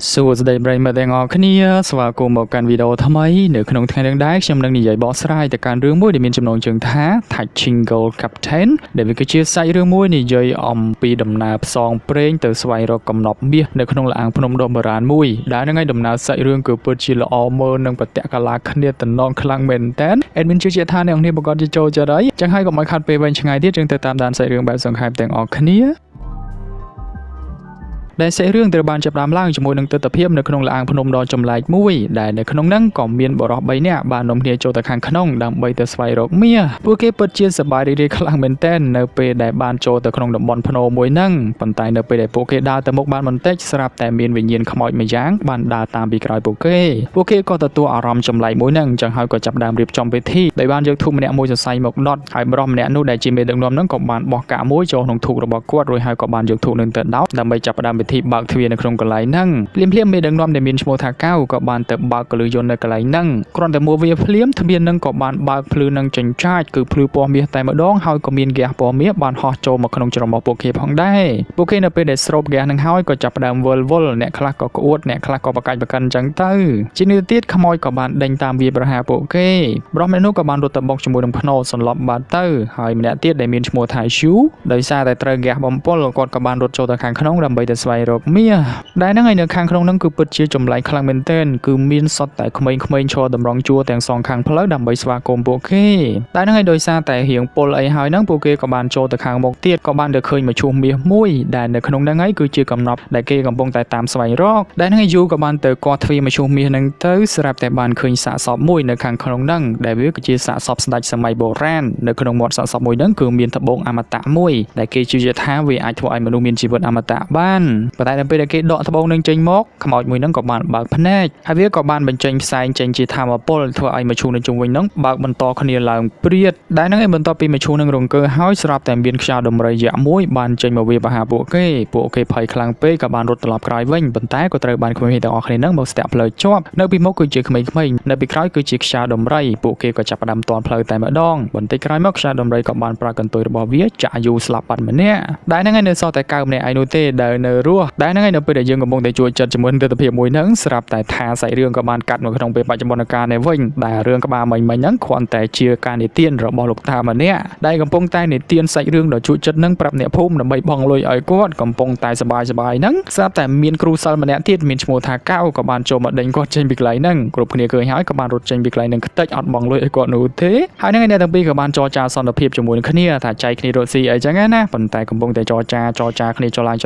សួស្តីប្រិយមិត្តទាំងអស់គ្នាស្វាគមន៍មកកាន់វីដេអូថ្មីនៅក្នុងថ្ងៃនេះដែរខ្ញុំនឹងនិយាយបកស្រាយទៅកាន់រឿងមួយដែលមានចំណងជើងថា Touching Gold Captain ដែលវាគឺជាសាច់រឿងមួយនិយាយអំពីដំណើរផ្សងព្រេងទៅស្វែងរកកំណប់មាសនៅក្នុងលអាងភ្នំដ៏បុរាណមួយដែលនឹងឲ្យដំណើរសាច់រឿងគឺពិតជាល្អមើលនិងបតិកាឡាគ្នាតំណងខ្លាំងមែនតើ Admin ជឿជាក់ថាអ្នកនាងប្រកាសជាចូលចិត្តហើយចឹងហើយកុំឲ្យខាត់ពេលវែងឆ្ងាយទៀតយើងទៅតាមដានសាច់រឿងបែបសង្ខេបទាំងអស់គ្នាដែលសាច់រឿងត្រូវបានចាប់ផ្ដើមឡើងជាមួយនឹងទស្សនភាពនៅក្នុងលអាងភ្នំដ៏ចម្លែកមួយដែលនៅក្នុងហ្នឹងក៏មានបរិស3នាក់បាននាំគ្នាចូលទៅខាងក្នុងដើម្បីទៅស្វែងរកមាសពួកគេពិតជាសប្បាយរីករាយខ្លាំងមែនទែននៅពេលដែលបានចូលទៅក្នុងតំបន់ភ្នំមួយហ្នឹងប៉ុន្តែនៅពេលដែលពួកគេដើរទៅមុខបានបន្តិចស្រាប់តែមានវិញ្ញាណខ្មោចម្យ៉ាងបានដើរតាមពីក្រោយពួកគេក៏ទទួលអារម្មណ៍ចម្លែកមួយហ្នឹងចឹងហើយក៏ចាប់ផ្ដើមរៀបចំពិធីដោយបានយកធូបម្នាក់មួយសរសៃមកដុតហើយបរិសម្នាក់នោះដែលជាមេដឹកនាំហ្នឹងក៏បានបោះកាក់មួយចូលក្នុងធូបរបស់គាត់រួចហើយក៏បានយកធូបនឹងទៅដោតដើម្បីចាប់ផ្ដើមពិធីបើកទ្វារនៅក្នុងកន្លែងហ្នឹងភ្លាមមេដឹកនាំដែលមានឈ្មោះថាកៅក៏បានទៅបើកកលឹះយន្តនៅកន្លែងហ្នឹងគ្រាន់តែមួយវាភ្លាមទ្វារហ្នឹងក៏បានបើកភ្លឺនឹងចិញ្ចាចគឺភ្លឺពណ៌មាសតែម្ដងហើយក៏មានហ្គាសពណ៌មាសបានហោះចូលមកក្នុងច្រមុះពួកគេផងដែរពួកគេនៅពេលដែលស្រូបហ្គាសហ្នឹងហើយក៏ចាប់ផ្ដើមវិលអ្នកខ្លះក៏ក្អួតអ្នកខ្លះក៏ប្រកាច់ប្រកិនចឹងទៅជានេះទៀតខ្មោចក៏បានដេញតាមវាប្រហារពួកគេបរិសម្នាក់នោះក៏បានរត់ទៅបុកជាមួយនឹងភ្នោសន្លប់បាត់ទៅហើយម្នាក់ទៀតដែលមានឈ្មោះថាឈូដោយសារតែត្រូវហ្គាសបំពុលគាត់ក៏បានរត់ចូលទៅខាងក្នុងដើម្បីទៅស្វែងរកមាសដែលហ្នឹងឯនៅខាងក្នុងហ្នឹងគឺពិតជាចម្លែកខ្លាំងមែនទែនគឺមានសត្វតែក្មេងៗឈរតម្រង់ជួរទាំងសងខាងផ្លូវដើម្បីស្វាគមន៍ពួកគេតែហ្នឹងឯដោយសារតែរៀងពុលអីហើយហ្នឹងពួកគេក៏បានចូលទៅខាងមុខទៀតក៏បានទៅឃើញមឈូសមាសមួយដែលនៅក្នុងហ្នឹងឯគឺជាកំណប់ដែលគេកំពុងតែតាមស្វែងរកដែលហ្នឹងឯយូក៏បានទៅគាស់ទ្វារមឈូសមាសហ្នឹងទៅស្រាប់តែបានឃើញសាកសពមួយនៅខាងក្នុងហ្នឹងដែលវាគឺជាសាកសពស្ដេចសម័យបុរាណនៅក្នុងមាត់សាកសពមួយហ្នឹងគឺមានត្បូងអមតៈមួយដែលគេជឿថាវាអាចធ្វើឲ្យមនុស្សមានជីវិតអមតៈបានប៉ុន្តែដល់ពេលដែលគេដកត្បូងនឹងចេញមកខ្មោចមួយហ្នឹងក៏បានបើកភ្នែកហើយវាក៏បានបញ្ចេញផ្សែងចេញជាថាមពលធ្វើឲ្យមឈូសនៅជុំវិញហ្នឹងបើកបន្តគ្នាឡើងព្រាតដែលហ្នឹងឯងបន្ទាប់ពីមឈូសនឹងរង្គើហើយស្រាប់តែមានខ្យល់ដំរីយក្សមួយបានចេញមកវាប្រហារពួកគេភ័យខ្លាំងពេកក៏បានរត់ត្រឡប់ក្រោយវិញប៉ុន្តែក៏ត្រូវបានក្មេងៗទាំងអស់គ្នាហ្នឹងមកស្ទាក់ផ្លូវជាប់នៅពីមុខគឺជាក្មេងៗនៅពីក្រោយគឺជាខ្យល់ដំរីពួកគេក៏ចាប់ផ្ដើមទាន់ផ្លូវតែម្ដងបន្តិចក្រោយមកខ្យល់ដំរីក៏បានប្រើកន្ទុយរបស់វាចាក់យូស្លាប់បាត់ម្នាក់ដែលហ្នឹងឯងនៅសល់តែកើម្នាក់ឯនោះទេដែលនៅរស់ដែលហ្នឹងឯងនៅពេលដែលយើងកំពុងតែជួយចិត្តជាមួយនឹងទស្សនភាពមួយហ្នឹងស្រាប់តែថាសាច់រឿងក៏បានកាត់មកក្នុងពេលបច្ចុប្បន្នកាលនេះវិញដែលរឿងក្បាលមិញហ្នឹងគ្រាន់តែជាការនិទានរបស់លោកតាម្នាក់ដែលកំពុងតែនិទានសាច់រឿងដ៏ជក់ចិត្តហ្នឹងប្រាប់អ្នកភូមិដើម្បីបង់លុយឲ្យគាត់កំពុងតែសប្បាយហ្នឹងស្រាប់តែមានគ្រូសិល្ប៍ម្នាក់ទៀតមានឈ្មោះថាកៅក៏បានចូលមកដេញគាត់ចេញពីកន្លែងហ្នឹងគ្រប់គ្នាឃើញហើយក៏បានរត់ចេញពីកន្លែងហ្នឹងខ្ទេចអត់បង់លុយឲ្យគាត់នោះទេហើយហ្នឹងអ្នកទាំងពីរក៏បានចរចាសន្តិភាពជាមួយនឹងគ្នាថាចែកគ្នារត់ស៊ីអីចឹងណាប៉ុន្តែកំពុងតែចរចាគ្នាចឡើ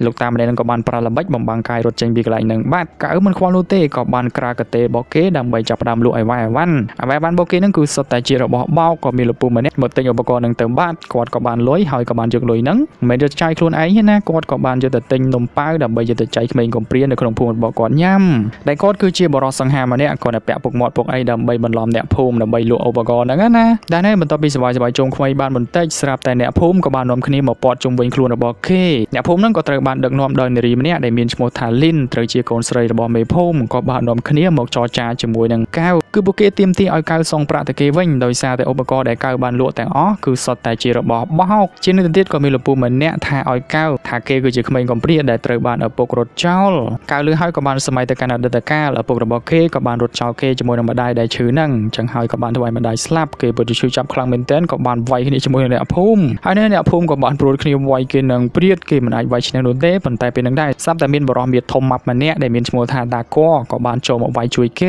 ងលោកតាម្នាក់ហ្នឹងក៏បានប្រើល្បិចបំបាំងកាយរត់ចេញពីកន្លែងហ្នឹងបាត់កៅមិនខ្វល់នោះទេក៏បានក្រាកតេរបស់គេដើម្បីចាប់ផ្ដើមលក់អីវ៉ាន់របស់គេហ្នឹងគឺសុទ្ធតែជារបស់បោកក៏មានលពូម្នាក់មកទិញឧបករណ៍ហ្នឹងទៅបាត់គាត់ក៏បានលុយហើយក៏បានយកលុយហ្នឹងមិនមែនយកចាយខ្លួនឯងទេណាគាត់ក៏បានយកទៅទិញនំប៉ាវដើម្បីយកទៅចែកក្មេងកំព្រានៅក្នុងភូមិរបស់គាត់ញ៉ាំតែគាត់គឺជាបរិសសង្ហាម្នាក់គាត់តែពាក់ពុកមាត់ពុកអីដើម្បីបន្លំអ្នកភូមិដើម្បីលក់ឧបករណ៍ហ្នឹងណាតែនេះបន្ទាប់ពីសប្បាយជុំក្មេងបានបន្តិចស្រាប់តែអ្នកភូមិក៏បាននាំគ្នាមកព័ទ្ធជុំវិញខ្លួនរបស់គេអ្នកភូមិហ្នឹងក៏ត្រូវបានដឹកនាំដោយនារីម្នាក់ដែលមានឈ្មោះថាលីនត្រូវជាកូនស្រីរបស់មេភូមិក៏បាននាំគ្នាមកចរចាជាមួយនឹងកៅគឺពួកគេទាមទារឲ្យកៅសងប្រាក់ទៅគេវិញដោយសារតែឧបករណ៍ដែលកៅបានលក់ទាំងអស់គឺសុទ្ធតែជារបស់បោកជានេះទៅទៀតក៏មានលពូម្នាក់ថាឲ្យកៅថាគេគឺជាក្មេងកំព្រាដែលត្រូវបានឪពុករត់ចោលកៅលឺហើយក៏បានសម័យទៅកាន់អតីតកាលឪពុករបស់គេក៏បានរត់ចោលគេជាមួយនឹងម្ដាយដែលឈឺហ្នឹងចឹងហើយក៏បានធ្វើឲ្យម្ដាយស្លាប់គេពិតជាឈឺចាប់ខ្លាំងមែនទែនក៏បានវាយគ្នាជាមួយនឹងអ្នកភូមិហើយអ្នកភូមិក៏បានព្រួតគ្នាវាយគេនឹងព្រាតគេមិនអាចវាយឈ្នះនោះទេប៉ុន្តែពេលហ្នឹងដែរស្រាប់តែមានបរិសមាធំម៉ាប់ម្នាក់ដែលមានឈ្មោះថាតាកក៏បានចូលមកវាយជួយគ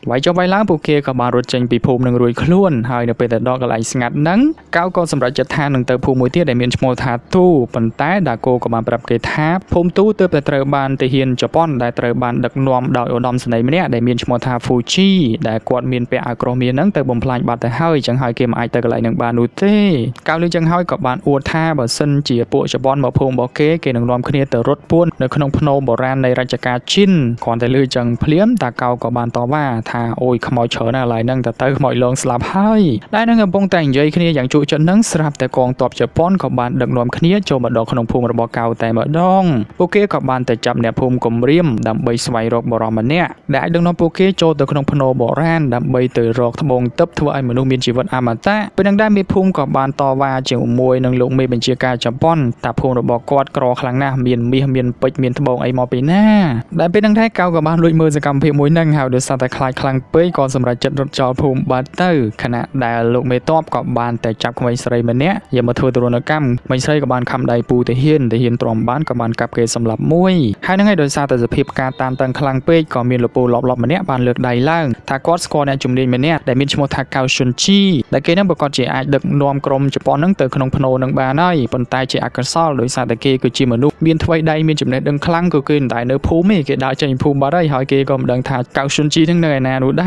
េវាយចុះវាយឡើងពួកគេក៏បានរត់ចេញពីភូមិនឹងរួចខ្លួនហើយនៅពេលទៅដល់កន្លែងស្ងាត់ហ្នឹងកៅក៏សម្រេចចិត្តថានឹងទៅភូមិមួយទៀតដែលមានឈ្មោះថាទូប៉ុន្តែតាកក៏បានប្រាប់គេថាភូមិទូទើបតែត្រូវបានទាហានជប៉ុនដែលត្រូវបានដឹកនាំដោយឧត្តមសេនីយ៍ម្នាក់ដែលមានឈ្មោះថា Fuji ដែលគាត់មានពាក់អាវក្រោះមាសហ្នឹងទៅបំផ្លាញបាត់ទៅហើយចឹងហើយគេមិនអាចទៅកន្លែងហ្នឹងបាននោះទេកៅលឺចឹងហើយក៏បានអួតថាបើសិនជាពួកជប៉ុនមកភូមិរបស់គេនឹងនាំគ្នាទៅរត់ពួននៅក្នុងភ្នំបុរាណនៃរជ្ជកាលជីនគ្រាន់តែលឺចឹងភ្លាមតាកៅក៏បានតបថាអូយខ្ម ខ្មោចច្រើនណាស់ឡើយហ្នឹងតែទៅខ្មោចលងស្លាប់ហើយដែលនឹងកំពុងតែនិយាយគ្នាយ៉ាងជក់ចិត្តហ្នឹងស្រាប់តែកងទ័ពជប៉ុនក៏បានដឹកនាំគ្នាចូលមកដល់ក្នុងភូមិរបស់កៅតែម្ដងពួកគេក៏បានទៅចាប់អ្នកភូមិគំរាមដើម្បីស្វែងរកបរិសម្នាក់ដែលអាចដឹកនាំពួកគេចូលទៅក្នុងភ្នោបុរាណដើម្បីទៅរកត្បូងទិព្វធ្វើឲ្យមនុស្សមានជីវិតអមតៈពេលនឹងដែរមេភូមិក៏បានតវ៉ាជាមួយនឹងលោកមេបញ្ជាការជប៉ុនថាភូមិរបស់គាត់ក្រខ្លាំងណាស់មានមាសមានពេជ្រមានត្បូងអីមកពីណាដែលពេលនឹងដែរកៅក៏បានលួចមើលសកម្មភាពមួយហ្នឹងហើយដោយសារតែខ្លាចខ្លាំងពេកក៏សម្រេចចិត្តរត់ចោលភូមិបាត់ទៅខណៈដែលលោកមេតបក៏បានតែចាប់ក្មេងស្រីម្នាក់យកមកធ្វើទរណកម្មក្មេងស្រីក៏បានខំដៃពូទាហានទ្រាំបានក៏បានកាប់គេសម្លាប់មួយហើយហ្នឹងហើយដោយសារតែសភាពការតានតឹងខ្លាំងពេកក៏មានលោកពូលបម្នាក់បានលើកដៃឡើងថាគាត់ស្គាល់អ្នកជំនាញម្នាក់ដែលមានឈ្មោះថាកៅស៊ុនជីដែលគេនឹងប្រកាសជាអាចដឹកនាំក្រុមជប៉ុនហ្នឹងទៅក្នុងភ្នោនឹងបានហើយប៉ុន្តែជាអកុសលដោយសារតែគេគឺជាមនុស្សមានថ្វីដៃមានចំណេះដឹងខ្លាំងក៏គេមិនដែលនៅភូមិទេគេដើរចេញភូមិបាត់ហើយគេក៏មិនដឹងថាកៅស៊ុនជីហ្នឹងនៅឯណានោះដែ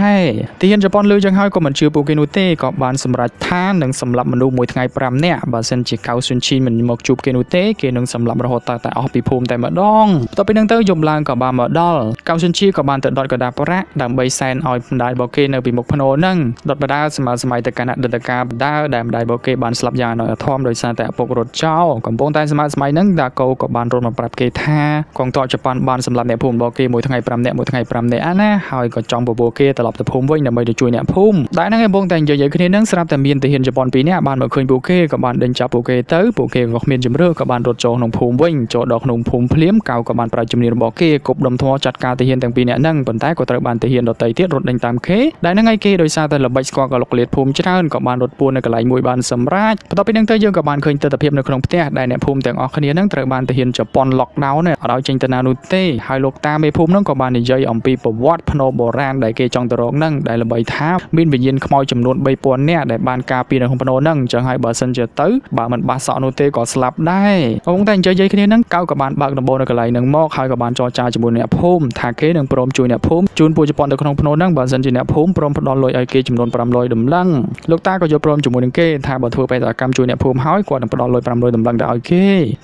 រទាហានជប៉ុនលើចឹងហើយក៏មិនជឿពួកគេនោះទេក៏បានសម្រេចថានឹងសម្លាប់មនុស្សមួយថ្ងៃ5នាក់បើសិនជាកៅស៊ុនជីមិនមកជួបគេនោះទេគេនឹងសម្លាប់រហូតតែអស់ពីភូមិតែម្ដងបន្ទាប់ពីហ្នឹងទៅយប់ឡើងក៏បានមកដល់កៅស៊ុនជីក៏បានទៅដុតកដាប្រាក់ដើម្បីសែនឲ្យម្ដាយរបស់គេនៅពីមុខភ្នោហ្នឹងដុតបដាសម័យទៅគណៈដិតកាបដាដែលម្ដាយរបស់គេបានស្លាប់យ៉ាងអធមដោយសារតែឪពុករត់ចោលកំពុងតែសម័យហ្នឹងដាកូក៏បានរត់មកប្រាប់គេថាកងទ័ពជប៉ុនបានសម្លាប់អ្នកភូមិរបស់គេមួយថ្ងៃ5នាក់អាណាហើយក៏ចង់បបួលគេត្រឡប់ទៅភូមិវិញដើម្បីទៅជួយអ្នកភូមិតែហ្នឹងកំពុងតែនិយាយគ្នាហ្នឹងស្រាប់តែមានទាហានជប៉ុន2នាក់បានមកឃើញពួកគេក៏បានដេញចាប់ពួកគេទៅពួកគេក៏គ្មានជំរឿក៏បានរត់ចូលក្នុងភូមិវិញចូលដល់ក្នុងភូមិភ្លាមកៅក៏បានប្រើជំនាញរបស់គេគប់ដុំថ្មចាត់ការទាហានទាំង2នាក់ហ្នឹងប៉ុន្តែក៏ត្រូវបានទាហានដទៃទៀតរត់ដេញតាមគេដែលហ្នឹងឯងគេដោយសារតែល្បិចស្គាល់កលុកលាតភូមិច្រើនក៏បានរត់ពួននៅកន្លែងមួយបានសម្រេចបន្ទាប់ពីហ្នឹងទៅយើងក៏បានឃើញទស្សនវិជ្ជានៅក្នុងផ្ទះដែលអ្នកភូមិទាំងអស់គ្នាហ្នឹងត្រូវបានទាហានជប៉ុនឡុកដោនអត់ឲ្យចេញទៅណានោះទេហើយលោកតាមេភូមិហ្នឹងក៏បាននិយាយអំពីប្រវត្តិភ្នោបុរាណដែលគេចង់ទៅរកហ្នឹងដែលល្បីថាមានវិញ្ញាណខ្មោចចំនួន3000នាក់ដែលបានការពារនៅក្នុងភ្នោហ្នឹងអញ្ចឹងហើយបើសិនជាទៅបើមិនបះសក់នោះទេក៏ស្លាប់ដែរកំពុងតែនិយាយគ្នាហ្នឹងកៅក៏បានបើកដំបូលនៅកន្លែងហ្នឹងមកហើយក៏បានចរចាជាមួយអ្នកភូមិថាគេនឹងព្រមជួយអ្នកភូមិជូនពួកជប៉ុនទៅក្នុងភ្នោហ្នឹងបើសិនជាអ្នកភូមិព្រមផ្ដល់លុយឲ្យគេចំនួន500ដំឡឹងលោកតាក៏យល់ព្រមជាមួយនឹងគេថាបើធ្វើបេសកកម្មជួយអ្នកភូមិហើយគាត់នឹងផ្ដល់លុយ500ដំឡឹងទៅឲ្យ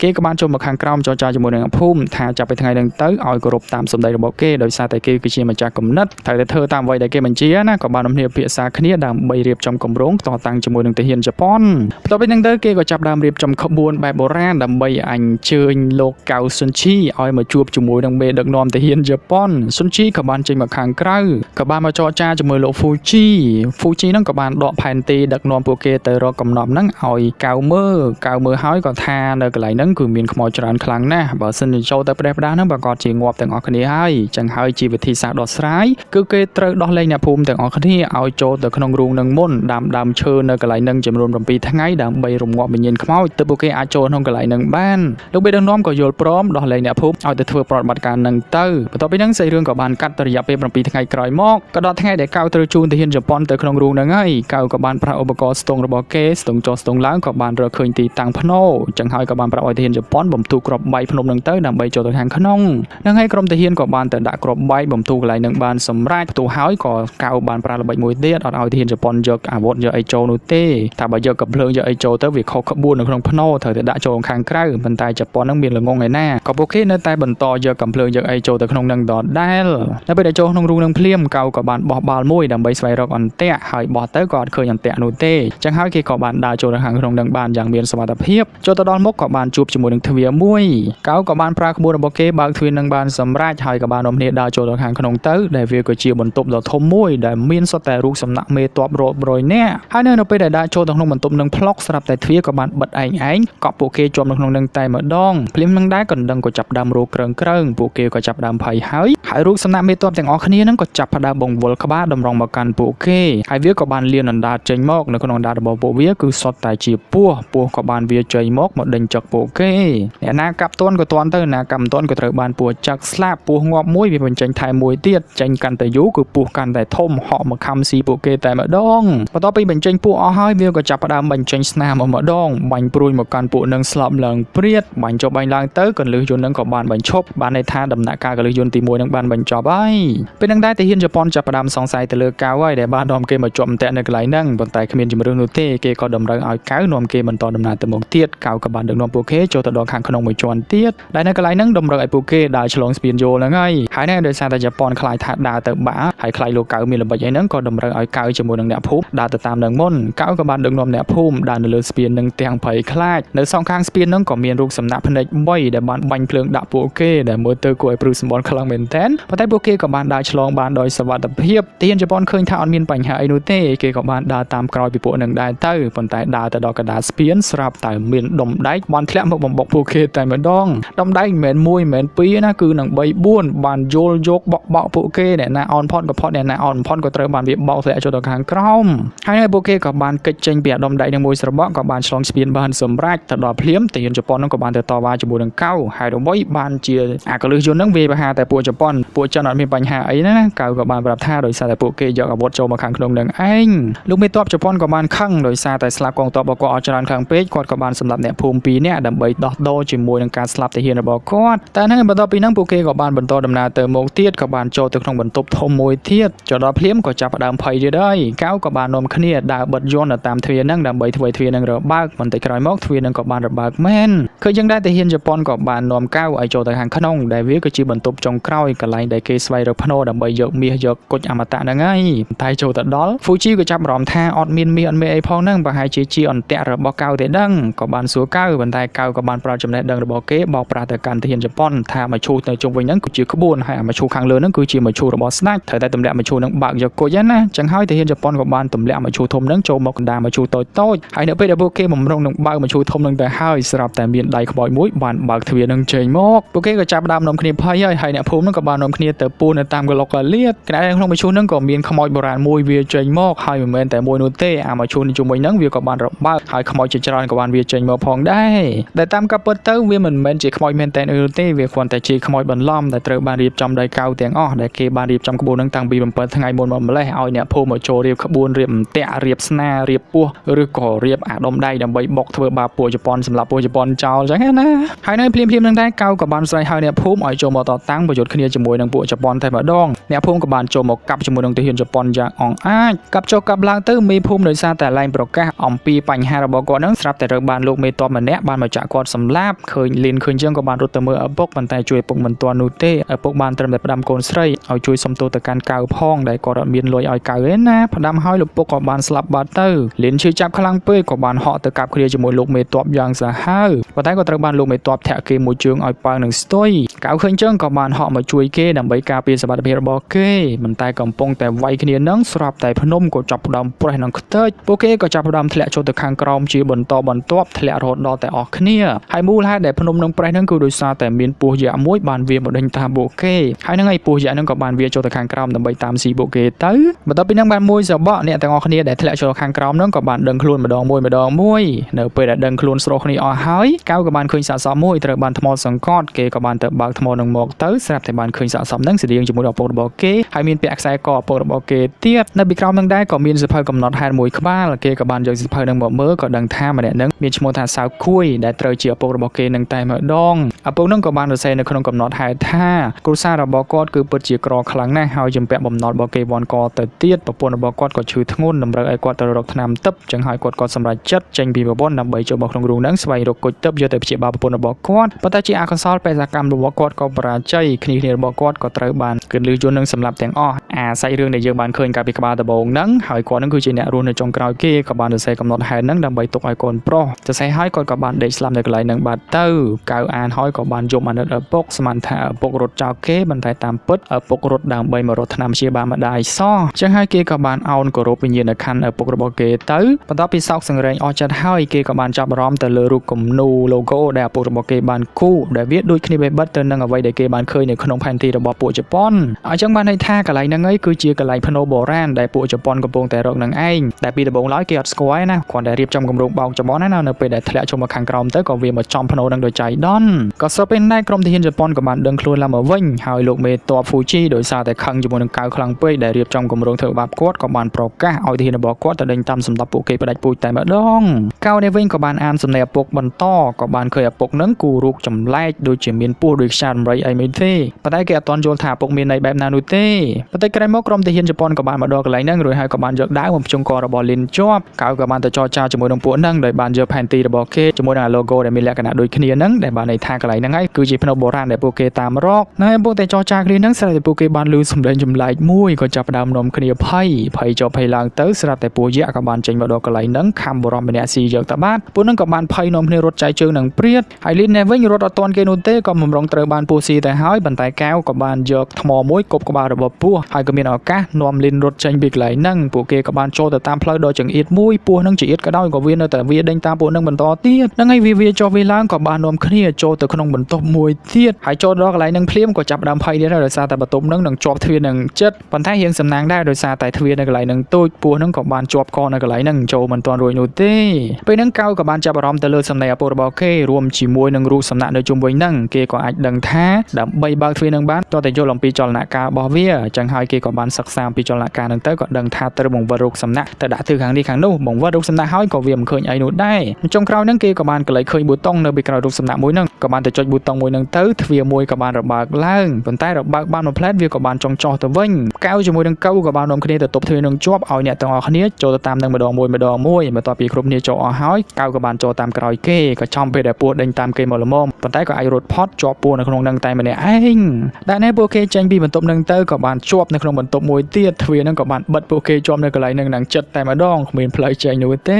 គេក៏បានចូលមកខាងក្រោមចរចាជាមួយនឹងអ្នកភូមិថាចាប់ពីថ្ងៃហ្នឹងទៅឲ្យគោរពតាមសម្ដីរបស់គេដោយសារតែគេគឺជាម្ចាស់គំនិតត្រូវតែធ្វើតាមអ្វីដែលគេបញ្ជាណាក៏បានរំលាយភាសាគ្នាដើម្បីរៀបចំគម្រោងតតាំងជាមួយនឹងទាហានជប៉ុនបន្ទាប់ពីហ្នឹងទៅគេក៏ចាប់ផ្ដើមរៀបចំក្បួនបែបបុរាណដើម្បីអញ្ជើញលោកកៅស៊ុនជីឲ្យមកជួបជាមួយនឹងមេដឹកនាំទាហានជប៉ុនស៊ុនជីក៏បានចេញមកខាងក្រៅក៏បានមកចរចាជាមួយលោកហ្វូជីហ្នឹងក៏បានដកផែនទីដឹកនាំពួកគេទៅរកកំណប់ហ្នឹងឲ្យកៅមើលហើយក៏ថានៅកន្លែងហ្នឹងគឺមានខ្មោចច្រើនខ្លាំងណាស់បើសិនជាចូលទៅប្រេះផ្ដាស់ហ្នឹងប្រកាសជាងាប់ទាំងអស់គ្នាហើយចឹងហើយជាវិធីសាស្ត្រដោះស្រាយគឺគេត្រូវដោះលែងអ្នកភូមិទាំងអស់គ្នាឲ្យចូលទៅក្នុងរូងនឹងមុនដាំដើមឈើនៅកន្លែងហ្នឹងចំនួន7ថ្ងៃដើម្បីរំងាប់វិញ្ញាណខ្មោចទើបពួកគេអាចចូលក្នុងកន្លែងហ្នឹងបានលោកមេដឹកនាំក៏យល់ព្រមដោះលែងអ្នកភូមិឲ្យទៅធ្វើប្រតិបត្តិការហ្នឹងទៅបន្ទាប់ពីហ្នឹងសាច់រឿងក៏បានកាត់ទៅរយៈពេល7ថ្ងៃក្រោយមកក៏ដល់ថ្ងៃដែលកៅត្រូវជួនទាហានជប៉ុនទៅក្នុងរូងហ្នឹងហើយកៅក៏បានប្រើឧបករណ៍ស្ទង់របស់គេស្ទង់ចុះស្ទង់ឡើងក៏បានរកឃើញទីតាំងភ្នោចឹងហើយក៏បានប្រាប់ឲ្យទាហានជប៉ុនបំទូគ្រាប់បែកភ្នំហ្នឹងទៅដើម្បីចូលទៅខាងក្នុងហ្នឹងហើយក្រុមទាហានក៏បានទៅដាក់គ្រាប់បែកបំទូកន្លែងហ្នឹងបានសម្រេចផ្ទុះហើយក៏កៅបានប្រើល្បិចមួយទៀតអត់ឲ្យទាហានជប៉ុនយកអាវុធយកអីចូលនោះទេថាបើយកកំភ្លើងយកអីចូលទៅវាខុសក្បួននៅក្នុងភ្នោត្រូវតែដាក់ចូលខាងក្រៅប៉ុន្តែជប៉ុនហ្នឹងមានល្ងងឯណាក៏ពួកគេនៅតែបន្តយកកំភ្លើងយកអីចូលទៅក្នុងហ្នឹងដដែលនៅពេលដែលចូលក្នុងរូងហ្នឹងភ្លាមកៅក៏បានបោះបាល់មួយដើម្បីស្វែងរកអន្ទាក់ហើយបោះទៅក៏អត់ឃើញអន្ទាក់នោះទេចឹងហើយគេក៏បានដើរចូលទៅខាងក្នុងហ្នឹងបានយ៉ាងមានសុវត្ថិភាពចូលទៅដល់មុខក៏បានជួបជាមួយនឹងទ្វារមួយកៅក៏បានប្រើក្បួនរបស់គេបើកទ្វារហ្នឹងបានសម្រេចហើយក៏បាននាំគ្នាដើរចូលទៅខាងក្នុងទៅដែលវាក៏ជាបន្ទប់ដ៏ធំមួយដែលមានសុទ្ធតែរូបសំណាក់មេតបរាប់រយនាក់ហើយនៅពេលដែលដើរចូលទៅក្នុងបន្ទប់នឹងផ្លុកស្រាប់តែទ្វារក៏បានបិទឯងកក់ពួកគេជាប់នៅក្នុងនឹងតែម្ដងភ្លាមនឹងដែរក៏ដឹងក៏ចាប់ដើមរោគក្រើងពួកគេក៏ចាប់ដើមភ័យហើយរូបសំណាក់មេតបទាំងអស់គ្នានឹងក៏ចាប់ផ្ដើមបង្វិលក្បាលតម្រង់មកកាន់ពួកគេហើយវាក៏បានលៀនអណ្ដាតចេញមកនៅក្នុងអណ្ដាតរបស់ពួកវាគឺសុទ្ធតែជាពស់ក៏បានវាជ័យមកដេញចឹកពួកគេអ្នកណាកាប់ទាន់ក៏ទាន់ទៅណាកាប់មិនទាន់ក៏ត្រូវបានពស់ចឹកស្លាប់ពស់ងាប់មួយវាបញ្ចេញថែមមួយទៀតចេញកាន់តែយូរគឺពស់កាន់តែធំហក់មកខំស៊ីពួកគេតែម្ដងបន្ទាប់ពីបញ្ចេញពស់អស់ហើយវាក៏ចាប់ផ្ដើមបញ្ចេញស្នាមម្ដងបាញ់ព្រួយមកកាន់ពួកនឹងស្លាប់ឡើងព្រាតបាញ់ចុះបាញ់ឡើងទៅកន្លឹះយន្តនឹងក៏បានបញ្ឈប់បានន័យថាដំណាក់កាលកន្លឹះយន្តទី1នឹងបានបញ្ចប់ហើយពេលនឹងដែរទាហានជប៉ុនចាប់ផ្ដើមសង្ស័យទៅលើកៅហើយដែលបាននាំគេមកជាប់អន្ទាក់នៅកន្លែងហ្នឹងប៉ុន្តែគ្មានជំរឿននោះទេគេក៏តម្រូវឲ្យកៅនាំគេបន្តដំណើរទៅមុខទៀតកៅក៏បានដឹកនាំពួកគេចូលទៅដល់ខាងក្នុងមួយជាន់ទៀតដែលនៅកន្លែងហ្នឹងតម្រូវឲ្យពួកគេដើរឆ្លងស្ពានយល់ហ្នឹងហើយនៅដោយសារតែជប៉ុនខ្លាចថាដើរទៅបាក់ហើយខ្លាចលោកកៅ ៅមានល្បិចអីហ្នឹងក៏តម្រូវឲ្យកៅជាមួយនឹងអ្នកភូមិដើរទៅតាមនឹងមុនកៅក៏បានដឹកនាំអ្នកភូមិដើរនៅលើស្ពាននឹងទាំងភ័យខ្លាចនៅសងខាងស្ពានហ្នឹងក៏មានរូបសំណាកភ្នែក3ដែលបានបាញ់ភ្លើងដាក់ពួកគេដែលមើលទៅគួរឲ្យព្រឺសម្បល់ខ្លាំងមែនទែនប៉ុន្តែពួកគេក៏បានដើរឆ្លងបានដោយសុវត្ថិភាពទាហានជប៉ុនឃើញថាអត់មានបញ្ហាអីនោះទេគេក៏បានដើរតាមក្រោយពីពួកនឹងដែរទៅប៉ុន្តែដើរទៅដល់កណ្ដាលស្ពានស្រាប់តែមានដុំដែកបានធ្លាក់មកបំបុកពួកគេតែម្ដងដុំដែកមិនមែន1មិនមែន2ណាគឺនឹង3 4បានយល់យកបក់ពួកគេអ្នកណាអោនផុតក៏ផុតអ្នកណាអោនផុតក៏ត្រូវបានវាបោកធ្លាក់ចូលទៅខាងក្រោមហើយពួកគេក៏បានកិច្ចចេញពីដុំដែកនឹងមួយស្របក់ក៏បានឆ្លងស្ពានបានសម្រេចទៅដល់ភ្លាមទាហានជប៉ុននឹងក៏បានទៅតវ៉ាជាមួយនឹងកៅហើយដើម្បីបានជាអាកលឹះយន្តនឹងវាប្រហារតែពួកជប៉ុនពួកចិនអត់មានបញ្ហាអីណាកៅក៏បានប្រាប់ថាដោយសារតែពួកគេយកអាវុធចូលមកខាងក្នុងនឹងឯងលោកមេទ័ពជប៉ុនក៏បានខឹងដោយសារតែស្លាប់កងទ័ពរបស់គាត់អស់ច្រើនខ្លាំងពេកគាត់ក៏បានសម្លាប់អ្នកភូមិ2នាក់ដើម្បីដោះដូរជាមួយនឹងការស្លាប់ទាហានរបស់គាត់តែនៅបន្ទាប់ពីហ្នឹងពួកគេក៏បានបន្តដំណើរទៅមកទៀតក៏បានចូលទៅក្នុងបន្ទប់ធំមួយទៀតចូលដល់ភ្លាមក៏ចាប់ផ្ដើមភ័យទៀតហើយកៅក៏បាននាំគ្នាដើរបិទយន្តទៅតាមទ្វារហ្នឹងដើម្បីធ្វើទ្វារហ្នឹងរបើកបន្តិចក្រោយមកទ្វារហ្នឹងក៏បានរបើកមែនឃើញយ៉ាងដែរទាហានជប៉ុនក៏បាននាំកៅឲ្យចូលទៅខាងក្នុងដែលវាក៏ជាបន្ទប់ចុងក្រោយកន្លែងដែលគេស្វែងរកភ្នោដើម្បីយកមាសយកគុជអមតៈហ្នឹងហើយតែចូលទៅដល់ Fuji ក៏ចាប់អារម្មណ៍ថាអត់មានមាសអត់មានអីផងហ្នឹងប្រហែលជាអន្តៈរបស់កៅទេដឹងក៏បានសួរកៅប៉ុន្តែកៅក៏បានប្រោសចំណេះដឹងរបស់គេបោកប្រាស់ទៅកាន់ទាហានជប៉ុនថាមឈូសនៅជុំវិញហ្នឹងគឺជាក្បួនហើយមឈូសខាងលើហ្នឹងគឺជាមឈូសរបស់ស្ដេចត្រូវតែទម្លាក់មឈូសហ្នឹងបើកយកគុជណាចឹងហើយទាហានជប៉ុនក៏បានទម្លាក់មឈូសធំហ្នឹងចូលមកកណ្ដាលមឈូសតូចហើយនៅពេលដែលពួកគេបំរុងនឹងបើកមឈូសធំហ្នឹងទៅហើយស្រាប់តែមានដៃខ្មោចមួយបានបើកទ្វារហ្នឹងចេញមកពួកគេក៏ចាប់ផ្ដើមនាំគ្នាភ័យហើយអ្នកភូមិហ្នឹងក៏បាននាំគ្នាទៅពួននៅតាមកន្លុកកលៀតខណៈក្នុងមឈូសហ្នឹងក៏មានខ្មោចបុរាណមួយវាចេញមកហើយមិនមែនតែមួយនោះទេអាមឈូសនេះជាមួយហ្នឹងវាក៏បានរបើកហើយខ្មោចជាច្រើនក៏បានវាចេញមកផងដែរដែលតាមការពិតទៅវាមិនមែនជាខ្មោចមែនតែនោះទេវាគ្រាន់តែជាខ្មោចបន្លំដែលត្រូវបានរៀបចំដោយកៅទាំងអស់ដែលគេបានរៀបចំក្បួនហ្នឹងតាំងពី7ថ្ងៃមុនមកម្លេះឲ្យអ្នកភូមិមកចូលរៀបក្បួនរៀបអន្ទាក់រៀបស្នារៀបពោះឬក៏រៀបអាដុំដៃដើម្បីបុកធ្វើបាបពួកជប៉ុនសម្រាប់ពួកជប៉ុនចោលអញ្ចឹងណាហើយនៅភ្លាមហ្នឹងដែរកៅក៏បានស្រែកឲ្យអ្នកភូមិឲ្យចូលមកតតាំងប្រយុទ្ធគ្នាជាមួយនឹងពួកជប៉ុនតែម្ដងអ្នកភូមិក៏បានចូលមកកាប់ជាមួយនឹងទាហានជប៉ុនយ៉ាងអង្អាចកាប់ចុះកាប់ឡើងទៅមេភូមិដោយសារតែឡើងប្រកាសអំពីបញ្ហារបស់គាត់ហ្នឹងស្រាប់តែត្រូវបានលោកមេតបម្នាក់បានមកចាក់គាត់សម្លាប់ឃើញលៀនឃើញចឹងក៏បានរត់ទៅមើលឪពុកប៉ុន្តែជួយឪពុកមិនទាន់នោះទេឪពុកបានត្រឹមតែផ្ដាំកូនស្រីឲ្យជួយសុំទោសទៅកាន់កៅផងដែលគាត់អត់មានលុយឲ្យកៅទេណាផ្ដាំឲ្យលោកពុកក៏បានស្លាប់បាត់ទៅលៀនឈឺចាប់ខ្លាំងពេកក៏បានហក់ទៅកាប់គ្នាជាមួយលោកមេតបយ៉ាងសាហាវប៉ុន្តែក៏ត្រូវបានលោកមេតបធាក់គេមួយជើងឲ្យប៉ាវនឹងស្ទុយកៅឃើញចឹងក៏បានហក់មកជួយគេដើម្បីការពារសុវត្ថិភាពរបស់គេប៉ុន្តែកំពុងតែវាយគ្នានឹងស្រាប់តែភ្នំក៏ចាប់ផ្ដើមប្រេះនឹងខ្ទេចពួកគេក៏ចាប់ផ្ដើមធ្លាក់ចូលទៅខាងក្រោមជាបន្តបន្ទាប់ធ្លាក់រហូតដល់តែអស់គ្នាហើយមូលហេតុដែលភ្នំនឹងប្រេះនឹងគឺដោយសារតែមានពស់យក្សមួយបានវាមកដេញតាមពួកគេហើយនឹងឯពស់យក្សនឹងក៏បានវាចូលទៅខាងក្រោមដើម្បីតាមស៊ីពួកគេទៅបន្ទាប់ពីនឹងបានមួយសបកអ្នកទាំងអស់គ្នាដែលធ្លាក់ចូលខាងក្រោមនឹងក៏បានដឹងខ្លួនម្ដងមួយនៅពេលដែលដឹងខ្លួនស្រុះគ្នាអស់ហើយកៅក៏បានឃើញសាកសពមួយត្រូវបានថ្មសង្កត់គេក៏បានទៅបើកថ្មនឹងមកទៅស្រាប់តែបានឃើញសាកសពនឹងស្តៀងជាមួយឪពុករបស់គេហើយមានពាក់ខ្សែកឪពុករបស់គេទៀតនៅពីក្រោមនឹងដែរក៏មានសៀវភៅកំណត់ហេតុមួយក្បាលគេក៏បានយកសៀវភៅនឹងមកមើលក៏ដឹងថាម្នាក់នឹងមានឈ្មោះថាសៅខួយដែលត្រូវជាឪពុករបស់គេនឹងតែម្ដងឪពុកនឹងក៏បានសរសេរនៅក្នុងកំណត់ហេតុថាគ្រួសាររបស់គាត់គឺពិតជាក្រខ្លាំងណាស់ហើយជំពាក់បំណុលរបស់គេវ៉ាន់កទៅទៀតប្រពន្ធរបស់គាត់ក៏ឈឺធ្ងន់តម្រូវឲ្យគាត់ទៅរកថ្នាំទឹកចឹងហើយគាត់ក៏សម្រេចចិត្តចេញពីប្រពន្ធដើម្បីចូលមកក្នុងរូងនឹងស្វែងរកគុជទឹកយកទៅព្យាបាលប្រពន្ធរបស់គាត់ប៉ុន្តែជាអកុសលបេសកកម្មរបស់គាត់ក៏បរាជ័យគ្នារបស់គាត់ក៏ត្រូវបានគិតលឺយន្តនឹងសម្លាប់ទាំងអស់អាសាច់រឿងដែលយើងបានឃើញកាលពីក្បាលដំបូងហ្នឹងហើយគាត់នឹងគឺជាអ្នករស់នៅចុងក្រោយគេក៏បានសរសេរកំណត់ហេតុហ្នឹងដើម្បីទុកឲ្យកូនប្រុសសរសេរហើយគាត់ក៏បានដេកស្លាប់នៅកន្លែងហ្នឹងបាត់ទៅកៅអានហើយក៏បានយំអាណិតឪពុកស្មានថាឪពុករត់ចោលគេប៉ុន្តែតាមពិតឪពុករត់ដើម្បីមករត់ថ្នាំព្យាបាលម្ដាយសោះចឹងហើយគេក៏បានអោនគោរពវិញ្ញាណក្ខន្ធឪពុករបស់គេទៅបន្ទាប់ពីសោកសង្រេងអស់ចិត្តហើយគេក៏បានចាប់អារម្មណ៍ទៅលើរូបគំនូរ logo ដែលឪពុករបស់គេបានគូរដែលវាដូចគ្នាបែបទៅនឹងអ្វីដែលគេបានឃើញនៅក្នុងផែនទីរបស់ពួកជប៉ុនអញ្ចឹងបានន័យថាកន្លែងហ្នឹងឯងគឺជាកន្លែងភ្នោបុរាណដែលពួកជប៉ុនកំពុងតែរកនឹងឯងតែពីដំបូងឡើយគេអត់ស្គាល់ណាគ្រាន់តែរៀបចំគម្រោងបោកជប៉ុនណានៅពេលដែលធ្លាក់ចូលមកខាងក្រោមទៅក៏វាមកចំភ្នោនឹងដោយចៃដន្យក៏ស្របពេលដែរក្រុមទាហានជប៉ុនក៏បានដឹងខ្លួនឡើងមកវិញហើយលោកមេតប Fuji ដោយសារតែខឹងជាមួយនឹងកៅខ្លាំងពេកដែលរៀបចំគម្រោងធ្វើបាបគាត់ក៏បានប្រកាសឲ្យទាហានរបស់គាត់ទៅដេញតាមសម្ដាប់ពួកគេផ្ដាច់ពូជតែម្ដងកៅនេះវិញក៏បានអានសំណេរឪពុកបន្តក៏បានឃើញឪពុកនឹងគូរូបចម្លែកដូចជាមានពោះដូចខ្យាដំរីអីមិនទេប៉ុន្តែគេអត់ទាន់យល់ថាឪពុកមានន័យបែបណានោះទេបន្តិចក្រោយមកក្រុមទាហានជប៉ុនក៏បានមកដល់កន្លែងហ្នឹងរួចហើយក៏បានយកដាវមកភ្ជង្គករបស់លីនជាប់កៅក៏បានទៅចរចាជាមួយនឹងពួកហ្នឹងដោយបានយកផែនទីរបស់គេជាមួយនឹង logo ដែលមានលក្ខណៈដូចគ្នាហ្នឹងដែលបានន័យថាកន្លែងហ្នឹងហើយគឺជាភ្នោបុរាណដែលពួកគេតាមរកនៅពួកតែចរចាគ្នាហ្នឹងស្រាប់តែពួកគេបានលឺសំឡេងចម្លែកមួយ មួយក៏ចាប់ផ្ដើមនាំគ្នាភ័យចុះភ័យឡើងទៅស្រាប់តែពួកយក្សក៏បានចេញមកដល់កន្លែងហ្នឹងខំបរោះម្នាក់ស៊ីយកតាបាត់ពួកហ្នឹងក៏បានភ័យនាំគ្នារត់ចែកជើងនឹងព្រាតហើយលីននេះវិញរត់អត់ទាន់គេនោះទេក៏បំរុងត្រូវបានពស់ស៊ីទៅហើយបន្តែកែវក៏បានយកថ្មមួយគប់ក្បាលរបស់ពស់ហើយក៏មានឱកាសនាំលីនរត់ចេញពីកន្លែងហ្នឹងពួកគេក៏បានចូលទៅតាមផ្លូវដ៏ចង្អៀតមួយពស់ហ្នឹងចង្អៀតក៏ដោយក៏វានៅតែវាដេញតាមពួកហ្នឹងបន្តទៀតហ្នឹងហើយវាចុះវាឡើងក៏បាននាំគ្នាចូលទៅក្នុងបន្ទប់មួយទៀតហើយចូលដល់កន្លែងហ្នឹងភ្លាមក៏ចាប់ដើមភ័យទៀតដោយសារតែបន្ទប់ហ្នឹងនឹងជាប់ទ្វារនឹងចិត្តប៉ុន្តែរៀងសំណាងដែរដោយសារតែទ្វារនៅកន្លែងហ្នឹងតូចពស់ហ្នឹងក៏បានជាប់កនៅកន្លែងហ្នឹងចូលមិនទាន់រួចនោះទេពេលហ្នឹងកៅក៏បានចាប់អារម្មណ៍ទៅលើសំណេរឪពុករបស់គេរួមជាមួយនឹងរូបសំណាក់នៅជុំវិញហ្នឹងគេក៏អាចដឹងថាដើម្បីបើកទ្វារហ្នឹងបានតើតែយល់អំពីចលនាការរបស់វាអញ្ចឹងហើយគេក៏បានសិក្សាអំពីចលនាការហ្នឹងទៅក៏ដឹងថាត្រូវបង្វិលរូបសំណាក់ទៅដាក់ទិសខាងនេះខាងនោះបង្វិលរូបសំណាក់ហើយក៏វាមិនឃើញអីនោះដែរចុងក្រោយហ្នឹងគេក៏បានកន្លែងឃើញប៊ូតុងនៅពីក្រោយរូបសំណាក់មួយហ្នឹងក៏បានទៅចុចប៊ូតុងមួយហ្នឹងទៅទ្វារមួយក៏បានរបើកឡើងប៉ុន្តែរបើកបានមួយផ្លែតវាក៏បានចង់ចោះទៅវិញកៅជាមួយនឹងកៅក៏បាននាំគ្នាទៅទប់ទ្វារនឹងជាប់ឲ្យអ្នកទាំងអស់គ្នាចូលទៅតាមនឹងម្ដងមួយបន្ទាប់ពីគ្រប់គ្នាចូលអស់ហើយកៅក៏បានចូលតាមក្រោយគេក៏ចំពេលដែលពស់ដេញតាមគេមកល្មមប៉ុន្តែក៏អាចរត់ផុតជាប់ពស់នៅក្នុងនឹងតែម្នាក់ឯងដែលនេះពួកគេចេញពីបន្ទប់នឹងទៅក៏បានជាប់នៅក្នុងបន្ទប់មួយទៀតទ្វារនឹងក៏បានបិទពួកគេជាប់នៅកន្លែងនឹងចិត្តតែម្ដងគ្មានផ្លូវចេញនោះទេ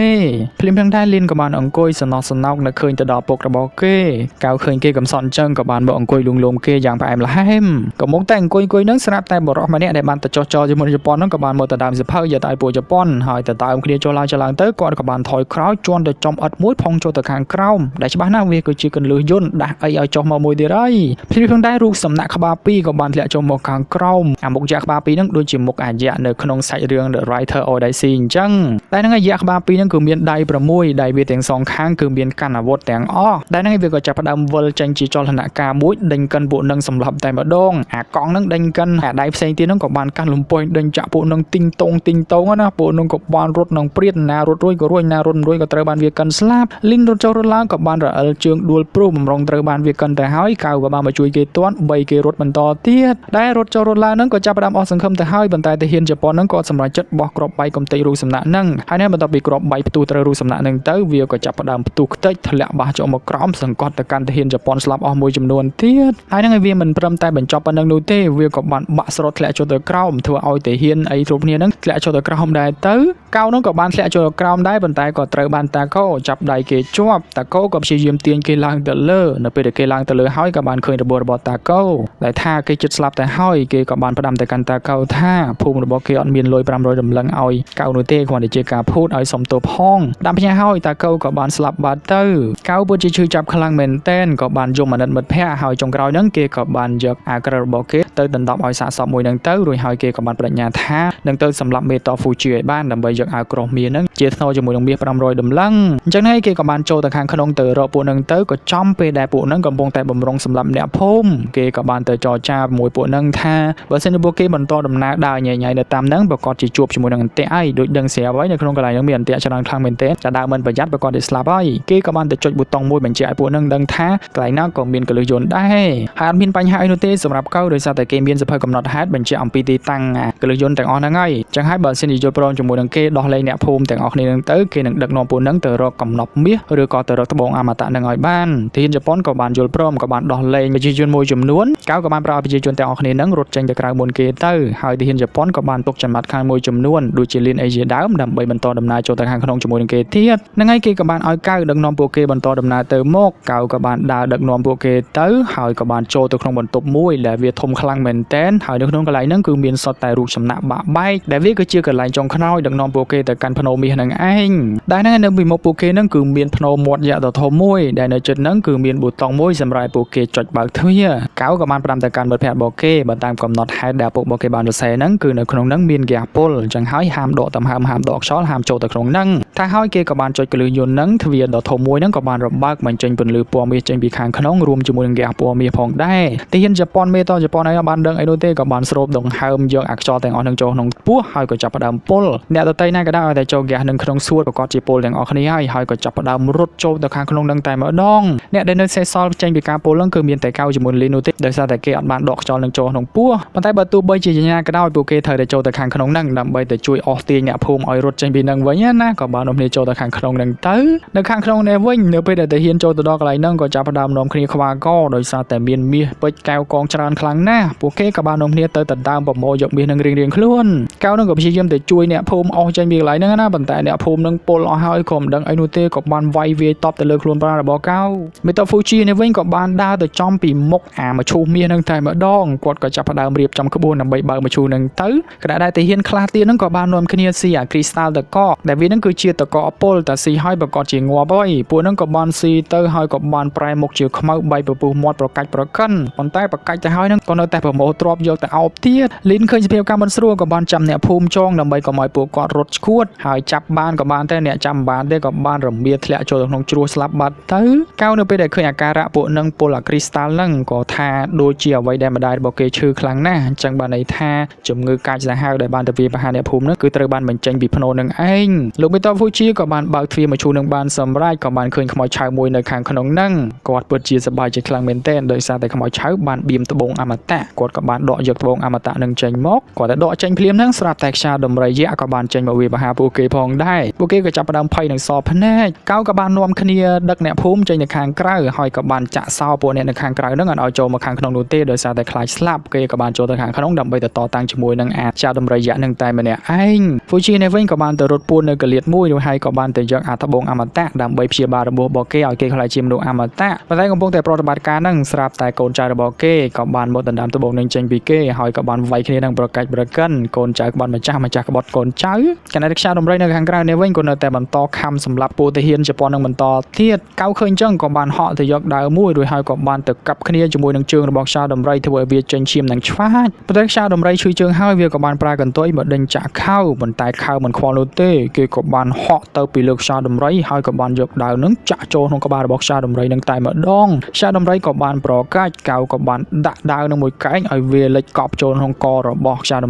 ភ្លាមៗដែរលីនក៏បានអង្គុយសំណោះសំណោកនៅឃើញទៅដល់ពុករបស់គេកៅឃើញគេកំសត់អញ្ចឹងក៏បានមកអង្គុយលួងលោមគេយ៉ាងផ្អែមល្ហែមក៏មកតែអង្គុយនឹងស្រាប់តែបរិសម្នាក់ដែលបានទៅចោះចោលជាមួយជប៉ុនហ្នឹងក៏បានមកទៅដើមសភៅយកទៅឲ្យពួកជប៉ុនហើយទៅដើមគ្នាចូលឡើងទៅគាត់ក៏បានថយក្រោយជន់ទៅចំអិតមួយផុងចូលទៅខាងក្រោមដែលច្បាស់ណាស់វាគឺជាកន្លឹះយន្តដាស់អីឲ្យចុះមកមួយទៀតហើយភ្លាមៗដែររូបសំណាក់ក្បាលពីរក៏បានធ្លាក់ចុះមកខាងក្រោមអាមុខយក្សក្បាលពីរហ្នឹងដូចជាមុខអាយៈនៅក្នុងសាច់រឿង The Writer Odyssey អញ្ចឹងតែហ្នឹងអាយៈក្បាលពីរហ្នឹងគឺមានដៃ6ដៃវាទាំងសងខាងគឺមានកាន់អាវុធទាំងអស់តែហ្នឹងវាក៏ចាប់ផ្ដើមវិលចេញជាចលនាការមួយដេញកិនពួកនឹងសម្លាប់តែម្ដងអាកង់ហ្នឹងដេញកិនអាដៃផ្សេងទៀតហ្នឹងក៏បានកាន់លំពែងដេញចាក់ពួកនឹងទីងតងណាពួកនឹងក៏បានរត់នឹងព្រាតណារត់រួយក៏រួយណារត់រួយក៏ត្រូវបានវាកិនស្លាប់លីនរត់ចុះរត់ឡើងក៏បានរអិលជើងដួលព្រោះបំរុងត្រូវបានវាកិនទៅហើយកៅក៏បានមកជួយគេទាន់3គេរត់បន្តទៀតដែលរត់ចុះរត់ឡើងហ្នឹងក៏ចាប់ផ្ដើមអស់សង្ឃឹមទៅហើយប៉ុន្តែទាហានជប៉ុនហ្នឹងក៏សម្រេចចិត្តបោះគ្រាប់បែកកំទេចរូបសំណាក់ហ្នឹងហើយនៅបន្ទាប់ពីគ្រាប់បែកផ្ទុះត្រូវរូបសំណាក់ហ្នឹងទៅវាក៏ចាប់ផ្ដើមផ្ទុះខ្ទេចធ្លាក់បាសចុះមកក្រោមសង្កត់ទៅកាន់ទាហានជប៉ុនស្លាប់អស់មួយចំនួនទៀតហើយហ្នឹងវាមិនព្រមតែបញ្ចប់ប៉ុណ្្នឹងនោះទេវាក៏បានបាក់ស្រុតធ្លាក់ចុះទៅក្រោមធ្វើឲ្យទាហានអីគ្រប់គ្នាហ្នឹងធ្លាក់ចុះទៅក្រោមដែរទៅកៅហ្នឹងក៏បានធ្លាក់ចុះទៅក្រោមដែរប៉ុន្តែក៏ត្រូវបានតាកោចាប់ដៃគេជាប់តាកោក៏ព្យាយាមទាញគេឡើងទៅលើនៅពេលដែលគេឡើងទៅលើហើយក៏បានឃើញរបួសរបស់តាកោដែលថាគេជិតស្លាប់ទៅហើយគេក៏បានផ្ដាំទៅកាន់តាកោថាភូមិរបស់គេអត់មានលុយ500រំលឹងឲ្យកៅនោះទេគ្រាន់តែជាការភូតឲ្យសុំទោសផងដាំផ្ញើហើយតាកោក៏បានស្លាប់បាត់ទៅកៅពិតជាឈឺចាប់ខ្លាំងមែនតែនក៏បានយំអាណិតមិត្តភ័ក្តិហើយចុងក្រោយហ្នឹងគេក៏បានយកអាក្រឹតរបស់គេទៅដណ្ដប់ឲ្យសាកសពមួយហ្នឹងទៅរួចហើយគេក៏បានបដិញ្ញាថានឹងទៅសម្លាប់មេតហ្វូជីឲ្យបានដើម្បីយកអាក្រោះមាសហ្នឹងជាថ្នូរជាមួយនឹងមាស500ដំឡឹងអញ្ចឹងហើយគេក៏បានចូលទៅខាងក្នុងទៅរកពួកហ្នឹងទៅក៏ចំពេលដែលពួកហ្នឹងកំពុងតែបំរុងសម្លាប់អ្នកភូមិគេក៏បានទៅចរចាជាមួយពួកហ្នឹងថាបើសិនជាពួកគេបន្តដំណើរដើរញ៉ៃនៅតាមហ្នឹងប្រកាសជាជួបជាមួយនឹងអន្ទាក់ហើយដូចដឹងស្រាប់ហើយនៅក្នុងកន្លែងហ្នឹងមានអន្ទាក់ច្រើនខ្លាំងមែនទែនចាដើរមិនប្រយ័ត្នប្រកាសជាស្លាប់ហើយគេក៏បានទៅចុចប៊ូតុងមួយបញ្ជាក់ឲ្យពួកហ្នឹងដឹងថាកន្លែងណាក៏មានកលឹះយន្តដែរហើយអត់មានបញ្ហាអីនោះទេសម្រាប់កៅដោយសារតែគេមានសភៅកំណត់ហេតុបញ្ជាក់អំពីទីតាំងកលឹះយន្តទាំងអស់ហ្នឹងហើយអញ្ចឹងហើយបើសិនជាយល់ព្រមជាមួយនឹងគេដោះលែងអ្នកភូមិទាំងអស់គ្នាហ្នឹងទៅគេនឹងដឹកនាំពួកហ្នឹងទៅរកកំណប់មាសឬក៏ទៅរកត្បូងអមតៈហ្នឹងឲ្យបានទាហានជប៉ុនក៏បានយល់ព្រមក៏បានដោះលែងប្រជាជនមួយចំនួនកៅក៏បានប្រោសប្រជាជនទាំងអស់គ្នាហ្នឹងរត់ចេញទៅក្រៅមុនគេទៅហើយទាហានជប៉ុនក៏បានទុកចំណាត់ខាងមួយចំនួនដូចជាលៀនអេស៊ីដើមដើម្បីបន្តដំណើរចូលទៅខាងក្នុងជាមួយនឹងគេទៀតហ្នឹងហើយគេក៏បានឲ្យកៅដឹកនាំពួកគេបន្តដំណើរទៅមកកៅក៏បានដើរដឹកនាំពួកគេទៅហើយក៏បានចូលទៅក្នុងបន្ទប់មួយដែលវាធំខ្លាំងមែនតែនហើយនៅក្នុងកន្លែងហ្នឹងគឺមានសុទ្ធតែរូបសំណាក់បាក់បែកដែលវាគឺជាកន្លែងចុងក្រោយដឹកនាំពួកគេទៅកាន់ភ្នំមាសហ្នឹងឯងដែលហ្នឹងនៅពីមុខពួកគេហ្នឹងគឺមានភ្នំមាត់យក្សដ៏ធំមួយដែលនៅជិតហ្នឹងគឺមានប៊ូតុងមួយសម្រាប់ពួកគេចុចបើកទ្វារកៅក៏បានផ្ដាំទៅកាន់មិត្តភក្តិរបស់គេបើតាមកំណត់ហេតុដែលពួករបស់គេបានសរសេរហ្នឹងគឺនៅក្នុងហ្នឹងមានហ្គាសពុលអញ្ចឹងហើយហាមដកដង្ហើមហាមដកខ្យល់ហាមចូលទៅក្នុងហ្នឹងថាហើយគេក៏បានចុចកលឹះយន្តហ្នឹងទ្វារដ៏ធំមួយហ្នឹងក៏បានរបើកបញ្ចេញពន្លឺពណ៌មាសចេញពីខាងក្នុងរួមជាមួយនឹងហ្គាសពណ៌មាសផងដែរទាហានជប៉ុនមេតជប៉ុនហើយបានដឹងអីនោះទេក៏បានស្រូបដង្ហើមយកអាខ្យល់ទាំងអស់ហ្នឹងចូលក្នុងព ពោះហើយក៏ចាប់ផ្ដើមពលអ្នកដទៃណាក៏ដោយតែចូលហ្គាសនឹងក្នុងសួតប្រកាសជាពលទាំងអស់គ្នាហើយក៏ចាប់ផ្ដើមរត់ចូលទៅខាងក្នុងនឹងតែម្ដងអ្នកដែលនៅសេសសល់ចេញពីការពលនឹងគឺមានតែកៅជាមួយលីនោះទេដោយសារតែគេអត់បានដកខ្យល់នឹងចូលក្នុងពោះប៉ុន្តែបើទោះបីជាយ៉ាងណាក៏ដោយពួកគេត្រូវតែចូលទៅខាងក្នុងនឹងដើម្បីទៅជួយអស់ទាញអ្នកភូមិឲ្យរត់ចេញពីនឹងវិញណាក៏បាននាំគ្នាចូលទៅខាងក្នុងនឹងទៅនៅខាងក្នុងនេះវិញនៅពេលដែលតាហ៊ានចូលទៅដល់កន្លែងហ្នឹងក៏ចាប់ផ្ដើមនាំគ្នាខ្វាកដោយសារតែមានមាសពេជ្រកែវកងច្រើនខ្លាំងណាស់ពួកគេក៏បាននាំគ្នាទៅដណ្ដើមប្រមូលយកមាសនឹងរៀងៗខ្លួនកៅនឹងក៏ព្យាយាមទៅជួយអ្នកភូមិអស់ចេញពីកន្លែងហ្នឹងណាប៉ុន្តែអ្នកភូមិនឹងពលអស់ហើយក៏មិនដឹងអីនោះទេក៏បានវាយវាយតបទៅលើខ្លួនប្រាណរបស់កៅមេតូហ្វូជីនេះវិញក៏បានដើរទៅចំពីមុខអាមឈូសមាសនឹងតែម្ដងគាត់ក៏ចាប់ផ្ដើមរៀបចំក្បួនដើម្បីបើកមឈូសនឹងទៅក្តារដែលតាហ៊ានខ្លះទៀតហ្នឹងក៏បាននាំគ្នាស៊ីអាគ្រីស្តាល់តកដែលវានឹងគឺជាតកពុលតែស៊ីហើយប្រកាសជាងាប់ហើយពួកហ្នឹងក៏បានស៊ីទៅហើយក៏បានប្រែមុខជាខ្មៅបែកពពុះមាត់ប្រកាច់ប្រកិនប៉ុន្តែប្រកាច់ទៅហើយហ្នឹងក៏នៅតែប្រមូលទ្រព្យយកទៅអោបទៀតលីនឃើញសភាពការមិនស្រួលក៏បានចាំអ្នកភូមិចងដើម្បីកុំឲ្យពួកគាត់រត់ឈួតហើយចាប់បានក៏បានតែអ្នកចាំបានទេក៏បានរមៀលធ្លាក់ចូលក្នុងជ្រោះស្លាប់បាត់ទៅកៅនៅពេលដែលឃើញអាការៈពួកហ្នឹងពុលអាគ្រីស្តាល់ហ្នឹងក៏ថាដូចជាអ្វីដែលម្ដាយរបស់គេឈឺខ្លាំងណាស់អញ្ចឹងបានន័យថាជំងឺកាចសាហាវដែលបានទៅវាប្រហារអ្នកភូមិហ្នឹងគឺត្រូវបានបញ្ចេញពីភ្នូនឹងឯងលោកមេតូហ្វូជីក៏បានបើកទ្វារមឈូសនឹងបានសម្រេចក៏បានឃើញខ្មោចឆៅមួយនៅខាងក្នុងហ្នឹងគាត់ពិតជាសប្បាយចិត្តខ្លាំងមែនទែនដោយសារតែខ្មោចឆៅបានបៀមត្បូងអមតៈគាត់ក៏បានដកយកត្បូងអមតៈនឹងចេញមកគាត់តែដកចេញភ្លាមហ្នឹងស្រាប់តែខ្យាដំរីយៈក៏បានចេញមកវាប្រហារពួកគេផងដែរពួកគេក៏ចាប់ផ្ដើមភ័យនឹងសោភ្នែកកៅក៏បាននាំគ្នាដឹកអ្នកភូមិចេញទៅខាងក្រៅហើយក៏បានចាក់សោពួកអ្នកនៅខាងក្រៅហ្នឹងឲ្យចូលមកខាងក្នុងនោះទេដោយសារតែខ្លាចស្លាប់គេក៏បានចូលទៅខាងក្នុងដើម្បីទៅតតាំងជាមួយនឹងអាខ្យាដំរីយៈនឹងតែម្នាក់ឯងហ្វូជីនេះវិញក៏បានទៅរត់ពួននៅកលៀតមួយនោះហើយក៏បានទៅយកអាត្បូងអមតៈដើម្បីព្យាបាលរបួសរបស់គេឲ្យគេខ្លាចជាមនុស្សអមតៈប៉ុន្តែកំពុងតែប្រតិបត្តិការហ្នឹងស្រាប់តែកូនចៅរបស់គេក៏បានមកដណ្ដើមត្បូងនឹងចេញពីគេហើយក៏បានវាយគ្នានឹងប្រកាច់ប្រកិនកូនចៅក្បត់ម្ចាស់ក្បត់កូនចៅខណៈខ្យាដំរីនៅខាងក្រៅនេះវិញក៏នៅតែបន្តខំសម្លាប់ពួកទាហានជប៉ុននឹងបន្តទៀតកៅឃើញចឹងក៏បានហក់ទៅយកដាវមួយរួចហើយក៏បានទៅកាប់គ្នាជាមួយនឹងជើងរបស់ខ្យាដំរីធ្វើឲ្យវាចេញឈាមនឹងឆ្វាចប៉ុន្តែខ្យាដំរីឈឺជើងហើយវាក៏បានប្រើកន្ទុយមកដេញចាក់ខៅប៉ុន្តែខៅមិនខ្វល់នោះទេគេក៏បានហក់ទៅពីលើខ្យាដំរីហើយក៏បានយកដាវនឹងចាក់ចូលក្នុងក្បាលរបស់ខ្យាដំរីនឹងតែម្ដងខ្យាដំរីក៏បានប្រកាច់កៅក៏បានដាក់ដាវនឹងមួយកែងឲ្យវាលិចកប់ចូលក្នុងករបស់ខ្យា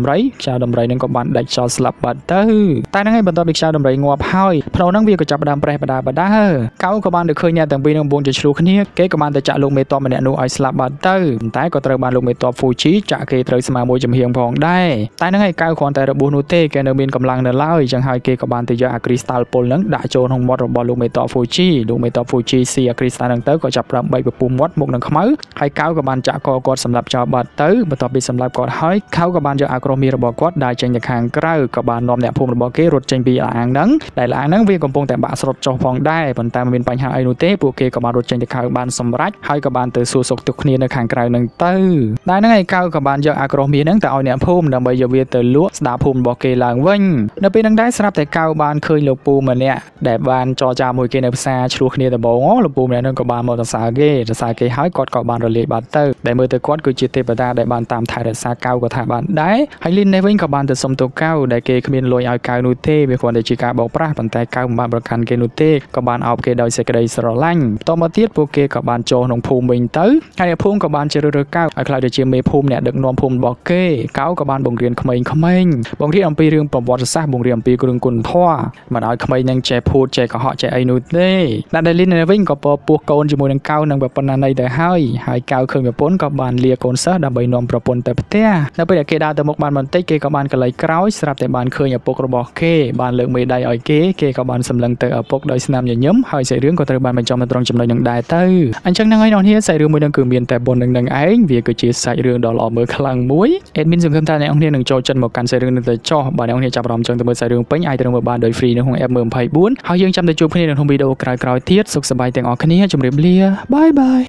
ដំរីនឹងក៏បានដាច់ចោលស្លាប់បាត់ទៅតែហ្នឹងឯងបន្ទាប់ពីខ្យាដំរីងាប់ហើយភ្នូនឹងវាក៏ចាប់ផ្ដើមប្រេះបដាបដាកៅក៏បានទៅឃើញអ្នកទាំងពីរនឹងបងជាឆ្លុះគ្នាគេក៏បានទៅចាក់លោកមេតបម្នាក់នោះឲ្យស្លាប់បាត់ទៅប៉ុន្តែក៏ត្រូវបានលោកមេតបហ្វូជីចាក់គេត្រូវស្មើមួយចំហៀងផងដែរតែហ្នឹងឯងកៅគ្រាន់តែរបួសនោះទេគេនៅមានកម្លាំងនៅឡើយចឹងហើយគេក៏បានទៅយកអាគ្រីស្តាល់ពុលនឹងដាក់ចូលក្នុងមាត់របស់លោកមេតបហ្វូជីស៊ីអាគ្រីស្តាល់នឹងទៅក៏ចាប់ផ្ដើមបែកពពុះមាត់មុខនឹងខ្មៅហើយកៅក៏បានចាក់កគាត់សម្រាប់ចោលបាត់ទៅបន្ទាប់ពីសម្រាប់គាត់ហើយកៅក៏បានយកអាក្រោះមាសរបស់គាត់ដើរចេញទៅខាងក្រៅក៏បាននាំអ្នកភូមិរបស់គេរត់ចេញពីអាងហ្នឹងដែលអាងហ្នឹងវាកំពុងតែបាក់ស្រុតចុះផងដែរប៉ុន្តែមិនមានបញ្ហាអីនោះទេពួកគេក៏បានរត់ចេញទៅក្រៅបានសម្រេចហើយក៏បានទៅសួរសុខទុក្ខគ្នានៅខាងក្រៅហ្នឹងទៅដែលហ្នឹងឯកៅក៏បានយកអាក្រោះមាសហ្នឹងទៅឲ្យអ្នកភូមិដើម្បីយកវាទៅលក់ស្ដារភូមិរបស់គេឡើងវិញនៅពេលហ្នឹងដែរស្រាប់តែកៅបានឃើញលោកពូម្នាក់ដែលបានចរចាមួយគេនៅផ្សារឆ្លោះគ្នាដំបងលោកពូម្នាក់ហ្នឹងក៏បានមកសរសើរគេហើយគាត់ក៏បានរលាយបាត់ទៅដែលមើលទៅគាត់គឺជាទេវតាដែលបានតាមថែរក្សាកៅក៏ថាបានដែរហើយលីននេះវិញក៏បានទៅសុំទោសកៅដែលគេគ្មានលុយឲ្យកៅនោះទេវាគ្រាន់តែជាការបោកប្រាស់ប៉ុន្តែកៅមិនបានប្រកាន់គេនោះទេក៏បានអោបគេដោយសេចក្តីស្រឡាញ់បន្តមកទៀតពួកគេក៏បានចូលក្នុងភូមិវិញទៅហើយអ្នកភូមិក៏បានជ្រើសរើសកៅឲ្យខ្លាចទៅជាមេភូមិអ្នកដឹកនាំភូមិរបស់គេកៅក៏បានបង្រៀនក្មេងៗបង្រៀនអំពីរឿងប្រវត្តិសាស្ត្របង្រៀនអំពីគ្រឿងគុណធម៌មិនឲ្យក្មេងនឹងចេះភូតចេះកុហកចេះអីនោះទេអ្នកដែលលីននេះវិញក៏ពោះកូនជាមួយនឹងកៅនឹងប្រពន្ធណាណីទៅហើយកៅឃើញប្រពន្ធក៏បានលាកូនសិស្សដើម្បីនាំប្រពន្ធទៅផ្ទះនៅពេលដែលគេដើរទៅមុខបានបន្តិចគេក៏បានកលៃក្រោយស្រាប់តែបានឃើញឪពុករបស់គេបានលើកមេដៃឲ្យគេក៏បានសម្លឹងទៅឪពុកដោយស្នាមញញឹមហើយសាច់រឿងក៏ត្រូវបានបញ្ចប់នៅត្រង់ចំណុចនឹងដែរទៅអញ្ចឹងហ្នឹងហើយអ្នកនាងសាច់រឿងមួយនឹងគឺមានតែប៉ុណ្្នឹងឯងវាគឺជាសាច់រឿងដ៏ល្អមើលខ្លាំងមួយអេដមីនសង្ឃឹមថាអ្នកនាងនឹងចូលចិត្តមកកាន់សាច់រឿងនេះទៅចោះបើអ្នកនាងចាប់អារម្មណ៍ចង់ទៅមើលសាច់រឿងពេញអាចទៅមើលបានដោយ free នៅក្នុង app មើល24ហើយយើងចាំទៅជួបគ្នានៅក្នុងវីដេអូក្រោយៗទៀតសុខសប្បាយទាំងអស់គ្នាជម្រាបលាបាយបាយ